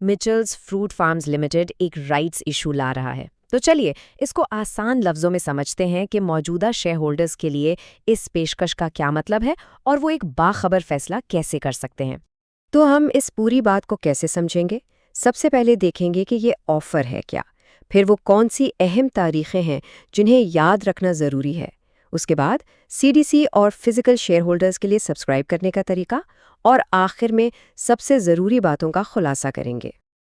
मिचेल्स fruit farms limited एक rights issue ला रहा है। तो चलिए इसको आसान लफ्ज़ों में समझते हैं कि मौजूदा शेयर होल्डर्स के लिए इस पेशकश का क्या मतलब है और वो एक बाखबर फैसला कैसे कर सकते हैं। तो हम इस पूरी बात को कैसे समझेंगे? सबसे पहले देखेंगे कि ये ऑफ़र है क्या, फिर वो कौन सी अहम तारीखें हैं जिन्हें याद रखना ज़रूरी है। उसके बाद सीडीसी और फिजिकल शेयर होल्डर्स के लिए सब्सक्राइब करने का तरीका, और आखिर में सबसे ज़रूरी बातों का खुलासा करेंगे।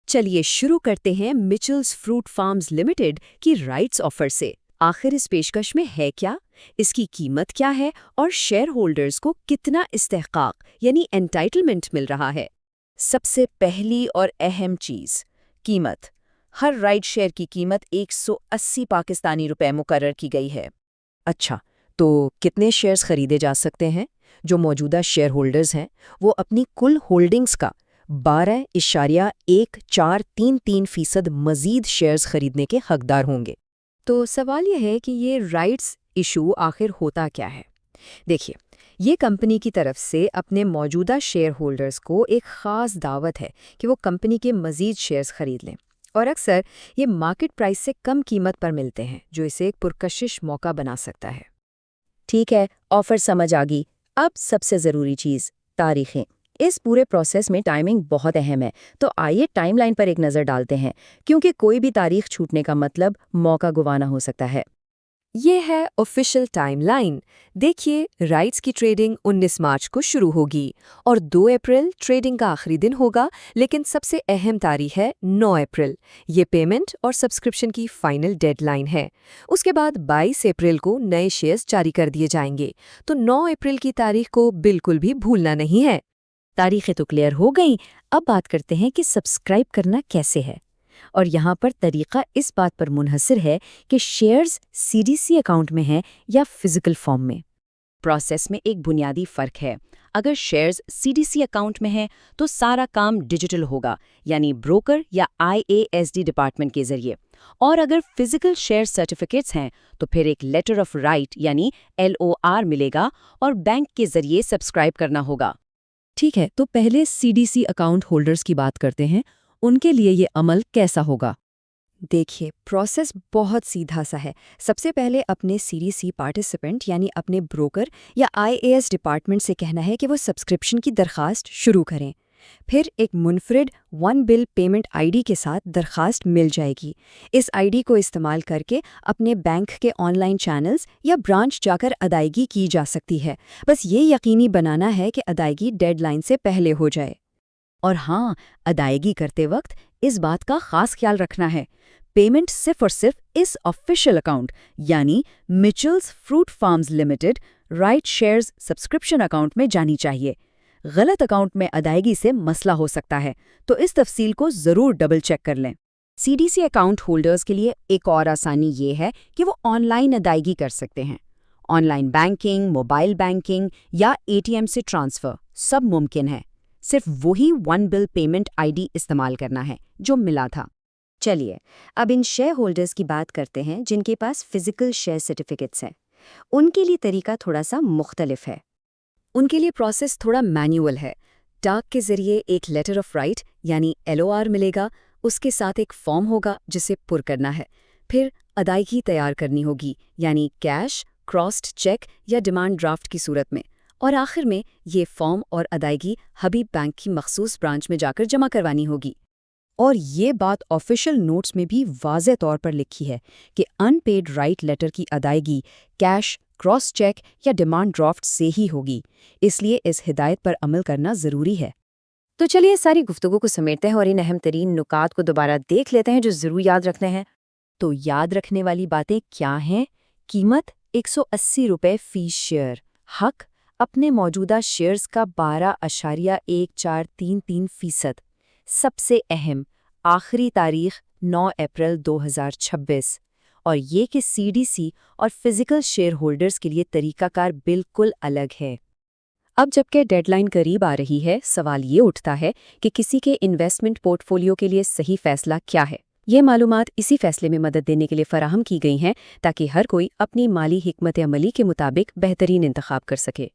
चलिए शुरू करते हैं मिचेल्स फ्रूट फार्म्स लिमिटेड की राइट्स ऑफर से। आखिर इस पेशकश में है क्या, इसकी कीमत क्या है और शेयर होल्डर्स को कितना इस्तेहकाक यानी एंटाइटलमेंट मिल रहा है। सबसे पहली और अहम चीज़, कीमत। हर राइट शेयर की कीमत 180 पाकिस्तानी रुपए मुकर्रर की गई है। अच्छा, तो कितने शेयर्स खरीदे जा सकते हैं? जो मौजूदा शेयर होल्डर्स हैं वो अपनी कुल होल्डिंग्स का 12.1433% मज़ीद शेयर्स खरीदने के हकदार होंगे। तो सवाल यह है कि ये राइट्स इशू आखिर होता क्या है। देखिए, ये कंपनी की तरफ से अपने मौजूदा शेयर होल्डर्स को एक ख़ास दावत है कि वो कंपनी के मज़ीद शेयर्स खरीद लें, और अक्सर ये मार्केट प्राइस से कम कीमत पर मिलते हैं, जो इसे एक पुरकशिश मौका बना सकता है। ठीक है, ऑफर समझ आ गई। अब सबसे ज़रूरी चीज़, तारीखें। इस पूरे प्रोसेस में टाइमिंग बहुत अहम है, तो आइए टाइमलाइन पर एक नज़र डालते हैं, क्योंकि कोई भी तारीख छूटने का मतलब मौका गुवाना हो सकता है। ये है ऑफिशियल टाइमलाइन। देखिए, राइट्स की ट्रेडिंग 19 मार्च को शुरू होगी और 2 अप्रैल ट्रेडिंग का आखिरी दिन होगा, लेकिन सबसे अहम तारीख है 9 अप्रैल। ये पेमेंट और सब्सक्रिप्शन की फाइनल डेडलाइन है। उसके बाद 22 अप्रैल को नए शेयर्स जारी कर दिए जाएंगे, तो 9 अप्रैल की तारीख को बिल्कुल भी भूलना नहीं है। तारीखें तो क्लियर हो गई, अब बात करते हैं कि सब्सक्राइब करना कैसे है। और यहाँ पर तरीका इस बात पर मुनहसर है कि शेयर्स सीडीसी अकाउंट में हैं या फिजिकल फॉर्म में। प्रोसेस में एक बुनियादी फ़र्क है। अगर शेयर्स सीडीसी अकाउंट में हैं तो सारा काम डिजिटल होगा, यानी ब्रोकर या आईएएसडी डिपार्टमेंट के जरिए। और अगर फिजिकल शेयर सर्टिफिकेट्स हैं तो फिर एक लेटर ऑफ राइट यानी एलओआर मिलेगा और बैंक के जरिए सब्सक्राइब करना होगा। ठीक है, तो पहले सीडीसी अकाउंट होल्डर्स की बात करते हैं। उनके लिए ये अमल कैसा होगा? देखिए, प्रोसेस बहुत सीधा सा है। सबसे पहले अपने सीडीसी पार्टिसिपेंट यानी अपने ब्रोकर या आईएएस डिपार्टमेंट से कहना है कि वो सब्सक्रिप्शन की दरखास्त शुरू करें। फिर एक मुनफरिद वन बिल पेमेंट आईडी के साथ दरखास्त मिल जाएगी। इस आईडी को इस्तेमाल करके अपने बैंक के ऑनलाइन चैनल्स या ब्रांच जाकर अदायगी की जा सकती है। बस ये यकीनी बनाना है कि अदायगी डेडलाइन से पहले हो जाए। और हाँ, अदायगी करते वक्त इस बात का खास ख्याल रखना है, पेमेंट सिर्फ और सिर्फ इस ऑफिशियल अकाउंट यानी Mitchell's fruit farms limited right shares subscription account में जानी चाहिए। गलत अकाउंट में अदायगी से मसला हो सकता है, तो इस तफसील को ज़रूर डबल चेक कर लें। सीडीसी अकाउंट होल्डर्स के लिए एक और आसानी ये है कि वो ऑनलाइन अदायगी कर सकते हैं। ऑनलाइन बैंकिंग, मोबाइल बैंकिंग या एटीएम से ट्रांसफ़र सब मुमकिन है। सिर्फ वही वन बिल पेमेंट आईडी इस्तेमाल करना है जो मिला था। चलिए, अब इन शेयर होल्डर्स की बात करते हैं जिनके पास फिजिकल शेयर सर्टिफिकेट्स हैं। उनके लिए तरीका थोड़ा सा मुख्तलिफ है। उनके लिए प्रोसेस थोड़ा मैनुअल है। डाक के जरिए एक लेटर ऑफ राइट यानी एलओआर मिलेगा, उसके साथ एक फॉर्म होगा जिसे पुर करना है। फिर अदायगी तैयार करनी होगी, यानी कैश, क्रॉस्ड चेक या डिमांड ड्राफ्ट की सूरत में। और आखिर में ये फॉर्म और अदायगी हबीब बैंक की मखसूस ब्रांच में जाकर जमा करवानी होगी। और ये बात ऑफिशियल नोट्स में भी वाज़ेह तौर पर लिखी है कि अनपेड राइट लेटर की अदायगी कैश, क्रॉस चेक या डिमांड ड्राफ्ट से ही होगी। इसलिए इस हिदायत पर अमल करना ज़रूरी है। तो चलिए सारी गुफ्तगू को समेटते हैं और इन अहम तरीन नुकात को दोबारा देख लेते हैं जो ज़रूर याद रखने हैं। तो याद रखने वाली बातें क्या हैं? कीमत 180 रुपये फी शेयर। हक अपने मौजूदा शेयर्स का 12.1433%। सबसे अहम आखिरी तारीख 9 अप्रैल 2026। और ये कि सीडीसी और फिजिकल शेयर होल्डर्स के लिए तरीकाकार बिल्कुल अलग है। अब जबकि डेडलाइन करीब आ रही है, सवाल ये उठता है कि किसी के इन्वेस्टमेंट पोर्टफोलियो के लिए सही फैसला क्या है। ये मालूमात इसी फैसले में मदद देने के लिए फराहम की गई हैं ताकि हर कोई अपनी माली हिकमत अमली के मुताबिक बेहतरीन इंतखाब कर सके।